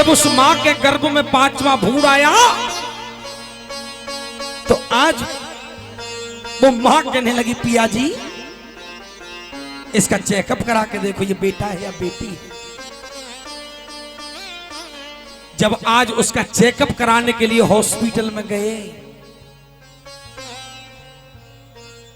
जब उस मां के गर्भ में 5वां भूर आया तो आज वो मां कहने लगी पिया जी इसका चेकअप करा के देखो ये बेटा है या बेटी है। जब आज उसका चेकअप कराने के लिए हॉस्पिटल में गए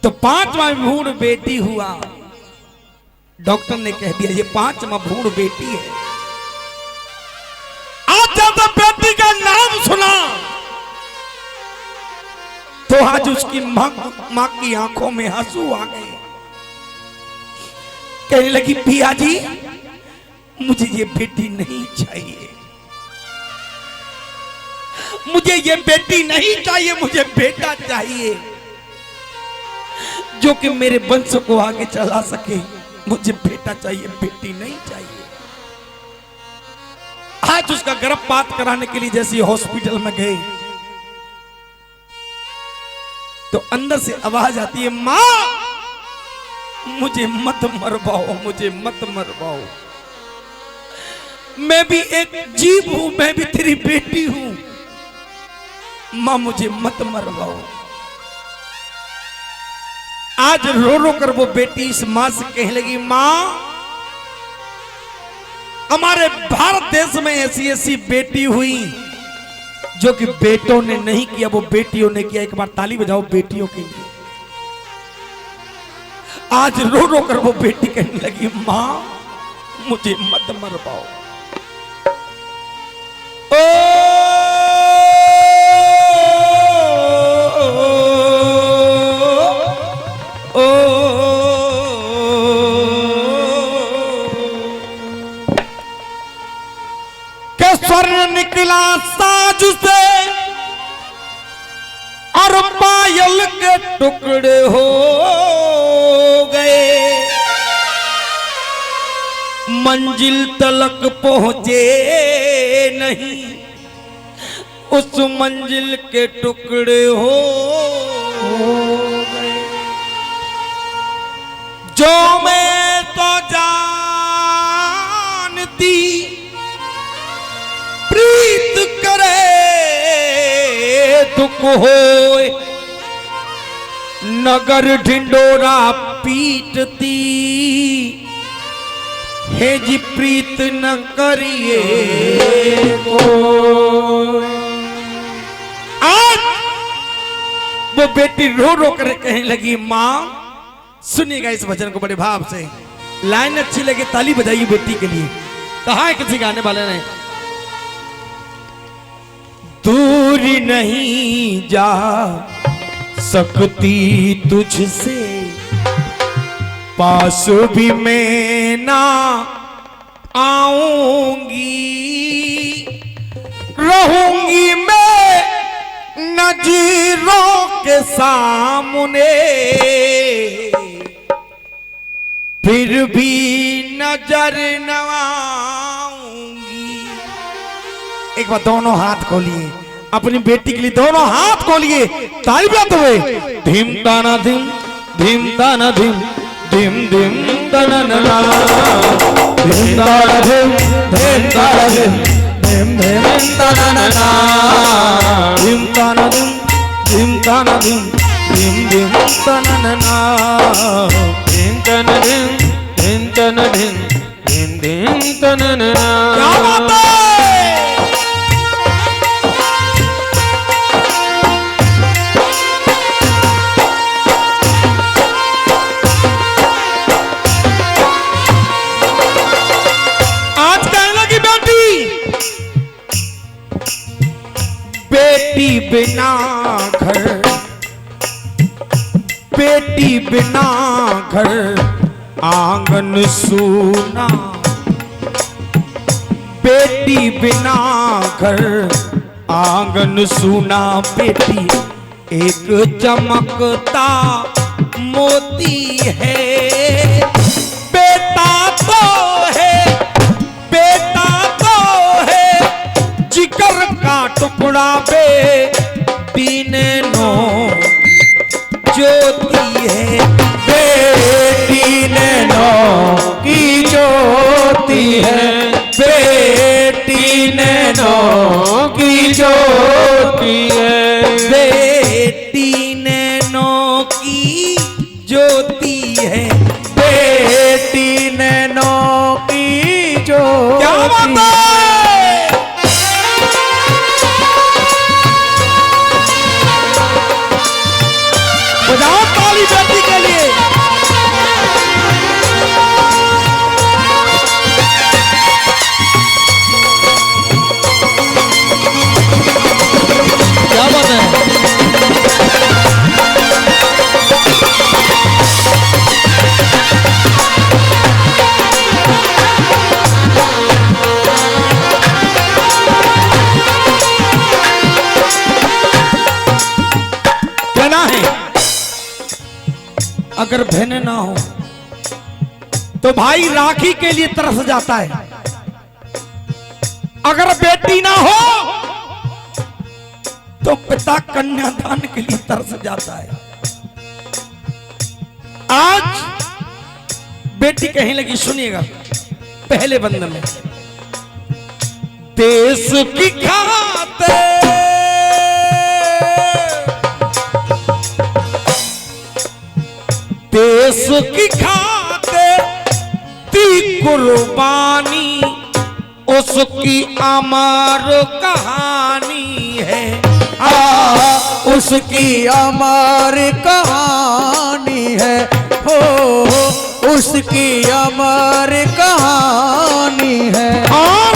तो 5वां भ्रूण बेटी हुआ। डॉक्टर ने कह दिया ये 5वां भ्रूण बेटी है। आज जब बेटी का नाम सुना तो आज उसकी मां की आंखों में आंसू आ गए। कहने लगी पिया जी मुझे ये बेटी नहीं चाहिए, मुझे ये बेटी नहीं चाहिए, मुझे बेटा चाहिए जो कि मेरे वंश को आगे चला सके। मुझे बेटा चाहिए, बेटी नहीं चाहिए। आज उसका गर्भपात कराने के लिए जैसे हॉस्पिटल में गए तो अंदर से आवाज आती है मां मुझे मत मरवाओ, मुझे मत मरवाओ, मैं भी एक जीव हूं, मैं भी तेरी बेटी हूं, मां मुझे मत मरवाओ। आज रो रो कर वो बेटी इस मां से कहने लगी मां हमारे भारत देश में ऐसी ऐसी बेटी हुई जो कि बेटों ने नहीं किया वो बेटियों ने किया। एक बार ताली बजाओ बेटियों के लिए। आज रो रो कर वो बेटी कहने लगी मां मुझे मत मरवाओ। के स्वर्ण निकला साज से और पायल के टुकड़े हो गए, मंजिल तलक पहुंचे नहीं, उस मंजिल के टुकड़े हो गए। जो मैं तो जानती प्रीत करे दुख होए, नगर ढिंडोरा पीटती हे जी प्रीत न करिए को। आज वो बेटी रो रो कर कहने लगी मां सुनिएगा इस वचन को बड़े भाव से। लाइन अच्छी लगे ताली बजाइए बेटी के लिए। कहा है किसी गाने वाले ने दूरी नहीं जा सकती तुझसे, पास भी मैं ना आऊंगी, रहूंगी मैं नजरों के सामने, फिर भी नजर न आऊंगी। एक बार दोनों हाथ खोलिए अपनी बेटी के लिए, दोनों हाथ खोलिए ताली बजाते हुए। धीम ताना धीम धीम ताना धीम धीम धीम ताना ना धीम ताना धीम धीम ताना धीम धीम धीम ताना ना धीम ताना धीम धीम ताना धीम धीम धीम ताना ना धीम ताना धीम धीम ताना धीम धीम धीम ताना ना। क्या बात है। बेटी बिना घर, बेटी बिना घर आंगन सूना, बेटी बिना घर आंगन सूना, बेटी एक चमकता मोती है, बेटा तो है, बेटा तो है जिगर का टुकड़ा, बेटी ने नो ज्योति है, बेटी ने नो की ज्योति है, बेटी ने ज्योति है, बेटी नैनों की ज्योति। क्या बात है। बजाओ ताली बेटी के लिए। क्या बात है। कहना है अगर बहन ना हो तो भाई राखी के लिए तरस जाता है, अगर बेटी ना हो तो पिता कन्यादान के लिए तरस जाता है। आज बेटी कहने लगी, सुनिएगा पहले बंद में, देश की खातिर देश की खातिर दी कुर्बानी, उसकी अमर कहानी है। उसकी अमर कहानी है, हो उसकी अमर कहानी है। और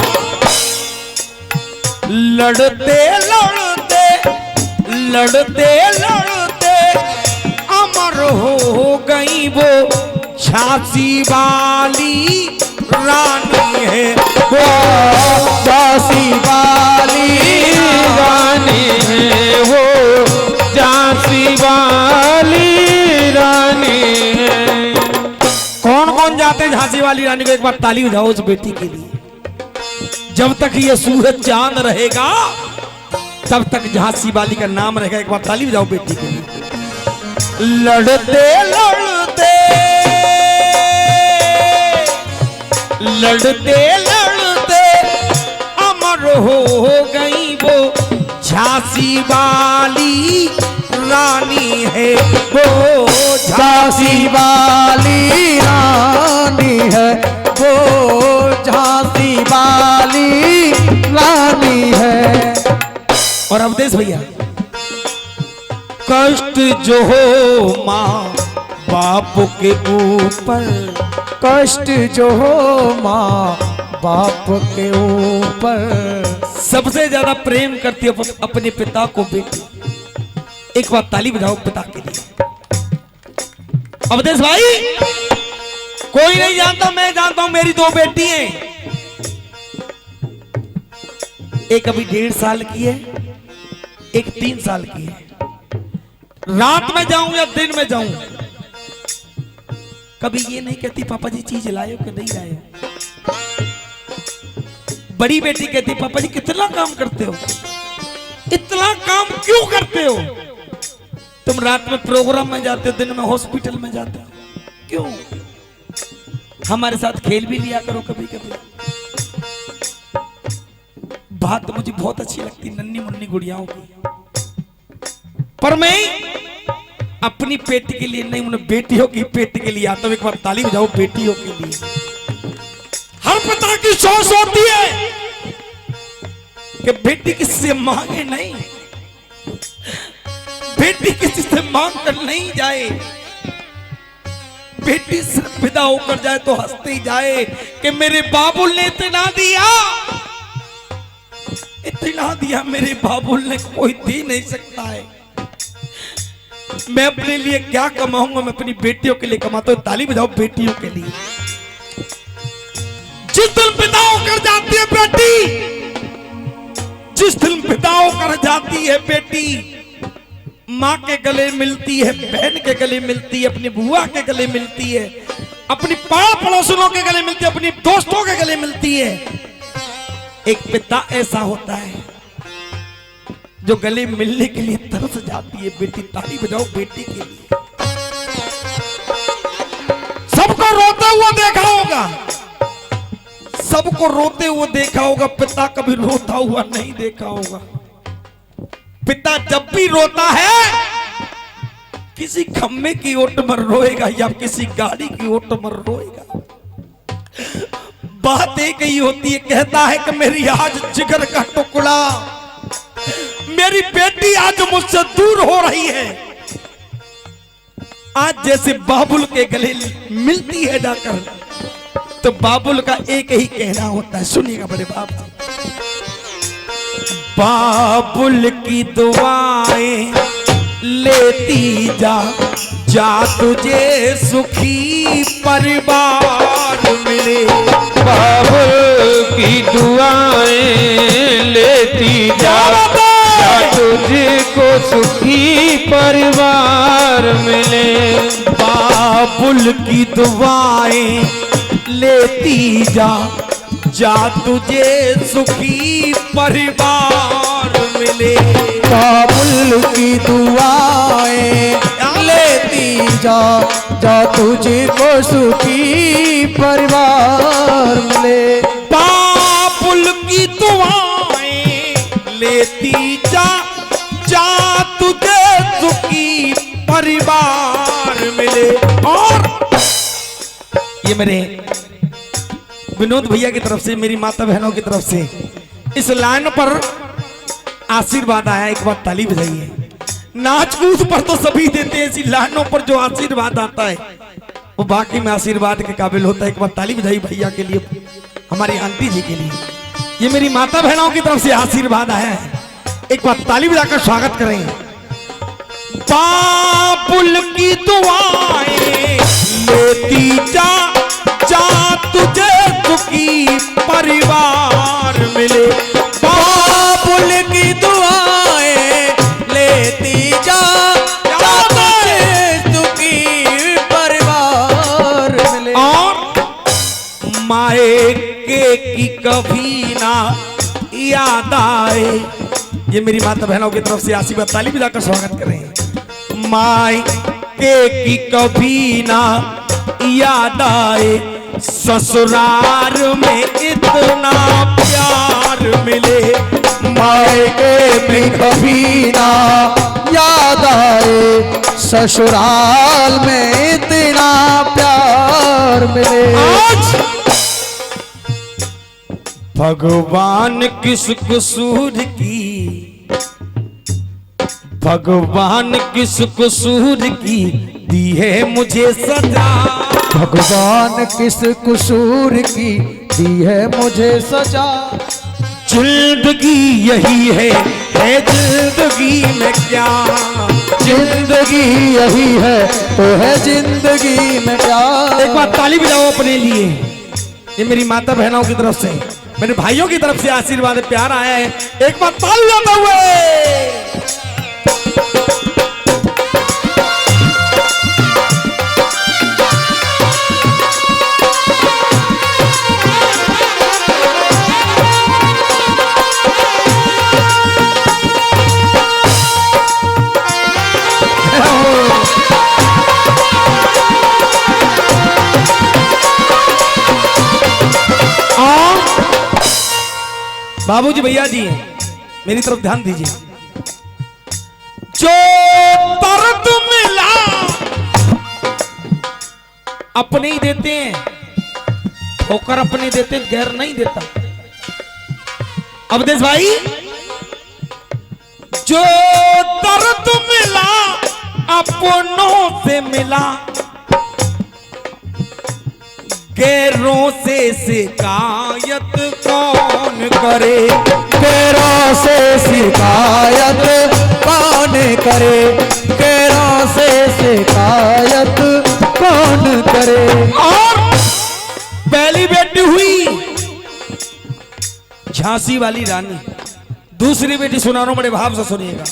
लड़ते लड़ते लड़ते लड़ते अमर हो गई वो झांसी वाली रानी है, वो झांसी वाली रानी है, वो झांसी वाली रानी है। कौन कौन जाते हैं झांसी वाली रानी को? एक बार ताली बजाओ उस बेटी के लिए। जब तक ये सूरज चांद रहेगा तब तक झांसी वाली का नाम रहेगा। एक बार ताली बजाओ बेटी के लिए। लड़ते लड़ते लड़ते लड़ते अमर हो गई वो झांसी वाली रानी है, वो झांसी वाली रानी है, वो झांसी वाली रानी है। और अवधेश भैया, कष्ट जो हो माँ बाप के ऊपर, कष्ट जो हो माँ बाप के ऊपर, सबसे ज्यादा प्रेम करती है अपने पिता को बेटी। एक बार ताली बजाओ पिता के लिए। अवधेश भाई, कोई नहीं जानता, मैं जानता हूं मेरी दो बेटी हैं। एक अभी 1.5 साल की है, एक 3 साल की है। रात में जाऊं या दिन में जाऊं, कभी ये नहीं कहती पापा जी चीज लाए हो कि नहीं लाए हो। बड़ी बेटी कहती पापा जी कितना काम करते हो, इतना काम क्यों करते हो? तुम रात में प्रोग्राम में जाते हो, दिन में हॉस्पिटल में जाते हो, क्यों? हमारे साथ खेल भी लिया करो कभी कभी। बात तो मुझे बहुत अच्छी लगती नन्ही मुन्नी गुड़ियाओं की, पर मैं अपनी पेटी के लिए नहीं, उन्हें बेटियों की पेटी के लिए आता हूं। एक बार ताली बजाओ बेटियों के लिए। हर पिता की सोच होती है कि बेटी किसी से मांगे नहीं, बेटी किसी से मांग कर नहीं जाए, बेटी सिर्फ विदा होकर जाए तो हंसते ही जाए कि मेरे बाबुल ने इतना दिया, इतना दिया मेरे बाबुल ने, कोई दे नहीं सकता है। मैं अपने लिए क्या कमाऊंगा, मैं अपनी बेटियों के लिए कमाता हूं। ताली बजाओ बेटियों के लिए। जिस दिन पिता होकर जाती है बेटी, जिस दिन पिता होकर जाती है बेटी, माँ के गले मिलती है, बहन के गले मिलती है, अपनी बुआ के गले मिलती है, अपनी पाड़ पड़ोसियों के गले मिलती है, अपनी दोस्तों के गले मिलती है। एक पिता ऐसा होता है जो गले मिलने के लिए तरस जाती है बेटी। ताली बजाओ बेटी के लिए। सबको रोते हुए देखा होगा, सबको रोते हुए देखा होगा, पिता कभी रोता हुआ नहीं देखा होगा। पिता जब भी रोता है किसी खम्मे की ओट पर रोएगा या किसी गाड़ी की ओट पर रोएगा। बात एक ही होती है, कहता है कि मेरी आज जिगर का टुकड़ा, मेरी बेटी आज मुझसे दूर हो रही है। आज जैसे बाबुल के गले मिलती है जाकर, तो बाबुल का एक ही कहना होता है, सुनिएगा बड़े बाप से। बाबुल की दुआएं लेती जा, जा तुझे सुखी परिवार मिले। बाबुल की दुआएं लेती जा, जा तुझको सुखी परिवार मिले। बाबुल की दुआएं लेती जा, जा तुझे सुखी परिवार मिले। बाबुल की दुआएं लेती जा, जा तुझको सुखी परिवार मिले। बाबुल की दुआएं लेती जा, जा तुझे सुखी परिवार मिले। और ये मेरे विनोद भैया की तरफ से, मेरी माता बहनों की तरफ से इस लाइन पर आशीर्वाद आया, एक बार ताली बजाइए। नाच कूद पर तो सभी देते हैं, इसी लाइनों पर जो आशीर्वाद आता है वो बाकी में आशीर्वाद के काबिल होता है। एक बार ताली बजाइए भैया के लिए, हमारी आंटी जी के लिए। ये मेरी माता बहनों की तरफ से आशीर्वाद आया है, एक बार ताली बजाकर स्वागत करें। बाबुल की दुआएं लेती जा, जा तुझे सुखी परिवार मिले। बाबुल की दुआएं लेती जा, जा तुझे सुखी परिवार मिले। और मायके की कभी ना याद आए, ये मेरी माता बहनों की तरफ से आशीर्वाद, ताली बजाकर स्वागत करें। मायके की कभी ना याद आए, ससुराल में इतना प्यार मिले। मायके में कभी ना याद आए, ससुराल में इतना प्यार मिले। आज भगवान किस कसूर की, भगवान किस कसूर की दी है मुझे सजा। भगवान किस कसूर की दी है मुझे सजा। जिंदगी यही है जिंदगी में क्या, जिंदगी यही है तो है जिंदगी में क्या। एक बार ताली बजाओ अपने लिए। ये मेरी माता बहनों की तरफ से, मेरे भाइयों की तरफ से आशीर्वाद प्यार आया है, एक बार ताली बजाते हुए। बाबूजी भैया जी मेरी तरफ ध्यान दीजिए। जो दर्द मिला अपने ही देते हैं, ठोकर अपने देते हैं, गैर नहीं देता। अवधेश भाई, जो दर्द मिला अपनों से मिला, गैरों से शिकायत कौन करे। गैरों से शिकायत कौन करे, गैरों से शिकायत कौन करे। और पहली बेटी हुई झांसी वाली रानी, दूसरी बेटी सुना रहा हूं, बड़े भाव से सुनिएगा।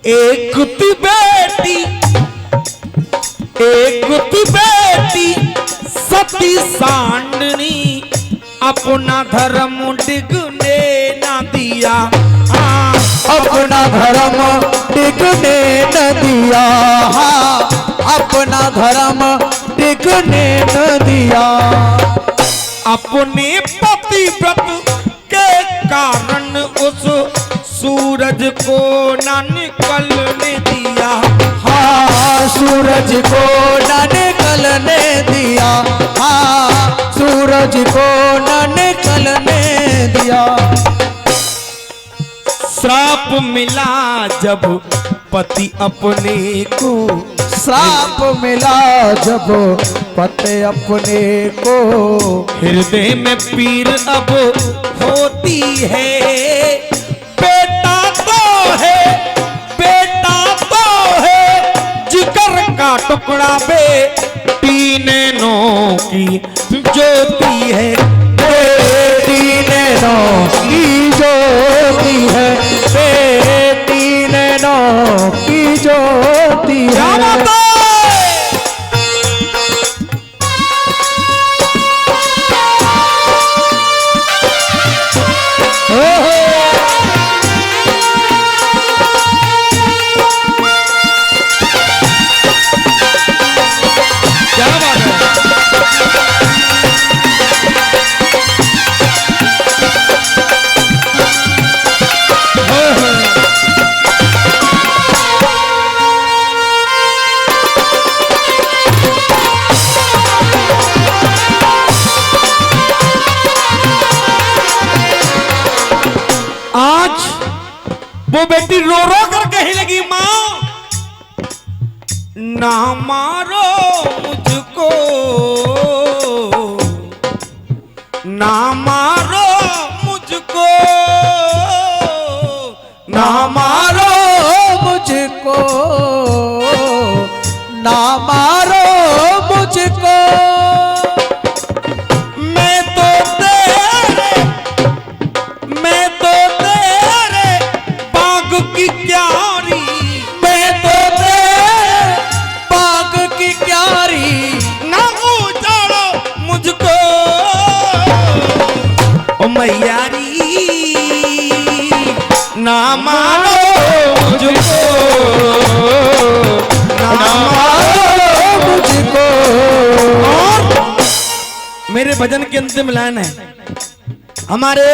एक थी बेटी, एक थी बेटी सती सांडनी, अपना धर्म डिगने ना दिया। अपना धर्म टिकने न दिया, अपना धर्म टिकने न दिया। अपने पतिव्रत के कारण उस सूर सूरज को न निकलने दिया, हाँ सूरज को न निकलने दिया, हाँ सूरज को न निकलने दिया। श्राप मिला जब पति अपने को, श्राप मिला जब पति अपने को, हृदय में पीर अब होती है, बेटा तो है, बेटा तो है, जिगर का टुकड़ा बेटी नैनों की ज्योति है, बेटी नैनों की ज्योति है, बेटी नैनों की ज्योति है। आज वो बेटी रो रो कर कहने लगी, माँ ना मारो मुझको, ना मारो मुझको, ना मारो मुझको, ना मारो मुझको, मैं तो तेरे बाग की क्यारी, मैं तो तेरे बाग की क्यारी, ना उजाड़ो मुझको ओ मैयारी, ना मारो मुझको, ना मारो मुझको। और मेरे भजन के अंतिम लाइन है, हमारे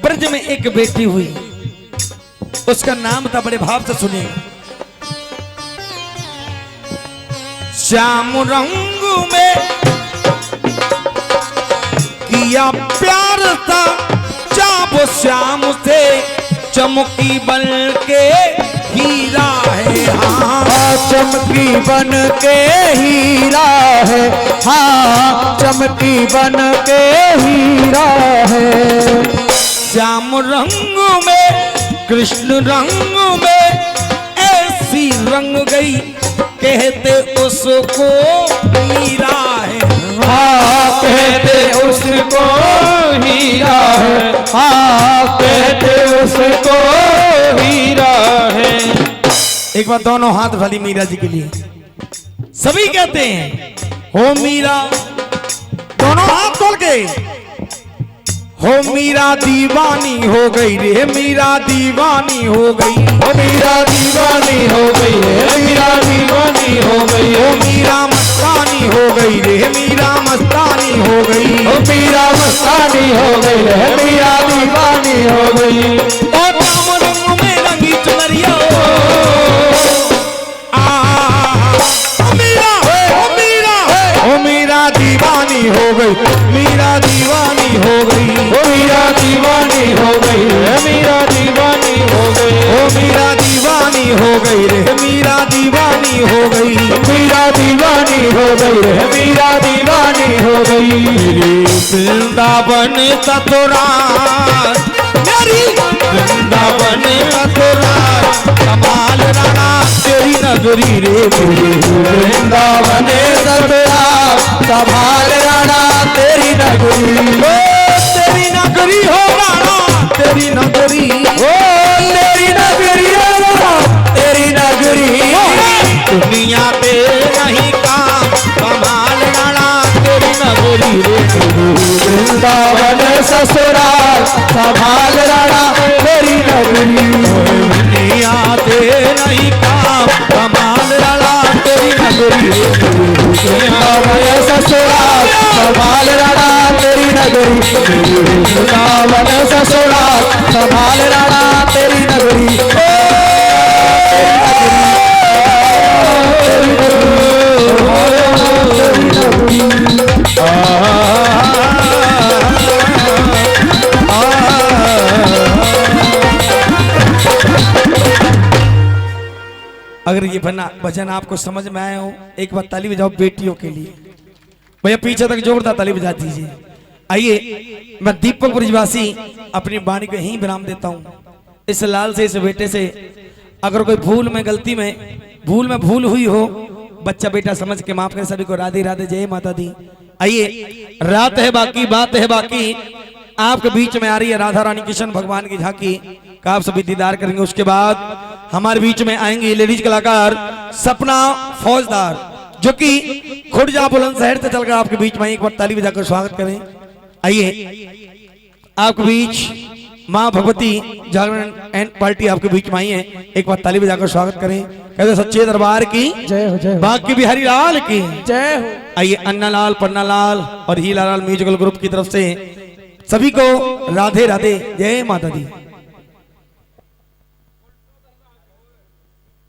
ब्रज में एक बेटी हुई, उसका नाम था, बड़े भाव से सुनिए, श्याम रंग में किया प्यार था, जब श्याम से चमकी बन के हीरा है, हाँ चमकी बन के हीरा है, हाँ चमकी बन के हीरा है। श्याम रंग में कृष्ण रंग में ऐसी रंग गई, कहते उसको मीरा है, हाँ कहते उसको हीरा है, हाँ कहते उसको हीरा है। एक बार दोनों हाथ भली मीरा जी के लिए, सभी कहते हैं हो मीरा, दोनों हाथ खोल के, हो मीरा दीवानी हो गई रे, मीरा दीवानी हो गई, ओ मीरा दीवानी हो गई रे, मीरा दीवानी हो गई, हो मीरा मस्तानी हो गई रे, मीरा मस्तानी हो गई, ओ मीरा मस्तानी हो गई रे, मीरा दीवानी हो गई। ओ राम रंग में रंगी चुनरिया, ओ मीरा दीवानी हो गई, मीरा दीवानी हो गई, ओ मीरा दीवानी हो गई रे, मीरा दीवानी हो गई, ओ मीरा दीवानी हो गई रे, मीरा दीवानी हो गई, मीरा दीवानी हो गई रे, मीरा दीवानी हो गई। वृंदावन का तोरा, मेरी वृंदावन का तोरा, कमाल राना तेरी नगरी रे, वृंदावन सतरा संभाल राणा तेरी नगरी, तेरी नगरी हो राणा, तेरी नगरी, ओ तेरी नगरी राणा तेरी नगरी, दुनिया पे नहीं काम, कमाल राणा तेरी नगरी रे, वृंदावन ससुराल संभाल राणा तेरी नगरी, दुनिया पे नहीं काम, कमाल राणा तेरी नगरी रे, वृंदावन ससुराल संभाल राणा तेरी नगरी, मेरी वृंदावन ससुराल, संभाल राणा तेरी नगरी, ओ, तेरी नगरी, अगर ये भजन आपको समझ में आया हो, एक बार ताली बजाओ बेटियों के लिए। भैया पीछे तक जोरदार ताली बजा दीजिए। आइए मैं दीपक ब्रजवासी अपनी वाणी को यहीं विराम देता हूँ। इस लाल से, इस बेटे से अगर कोई भूल में, गलती में, भूल हुई हो, बच्चा बेटा समझ के माफ कर। सभी को राधे राधे, जय माता दी। आइए रात है बाकी, बात है बाकी, आपके बीच में आ रही है राधा रानी कृष्ण भगवान की झांकी का आप सभी दीदार करेंगे। उसके बाद हमारे बीच में आएंगे लेडीज कलाकार सपना फौजदार, जो कि खुर्जा बुलंदशहर से चलकर आपके बीच में। एक बार ताली बजाकर स्वागत करें। आइए आपके बीच माँ भगवती जागरण एंड पार्टी आपके बीच में आई है। एक बार ताली बजाकर स्वागत करें। कहते सच्चे दरबार की जय हो, जय हो, बाकी बिहारी लाल की जय हो। आइए अन्ना लाल, पन्ना लाल और हीला लाल म्यूजिकल ग्रुप की तरफ से सभी को राधे राधे, जय माता दी।